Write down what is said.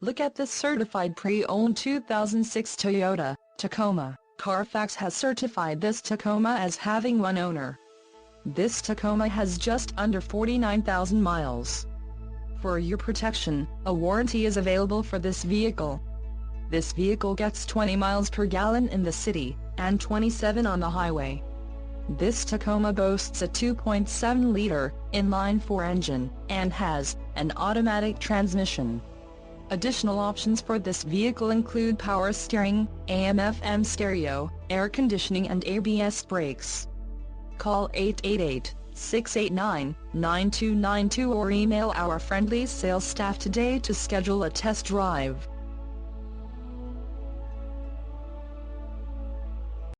Look at this certified pre-owned 2006 Toyota Tacoma. Carfax has certified this Tacoma as having one owner. This Tacoma has just under 49,000 miles. For your protection, a warranty is available for this vehicle. This vehicle gets 20 miles per gallon in the city, and 27 on the highway. This Tacoma boasts a 2.7-liter inline-4 engine, and has an automatic transmission. Additional options for this vehicle include power steering, AM/FM stereo, air conditioning and ABS brakes. Call 888-689-9292 or email our friendly sales staff today to schedule a test drive.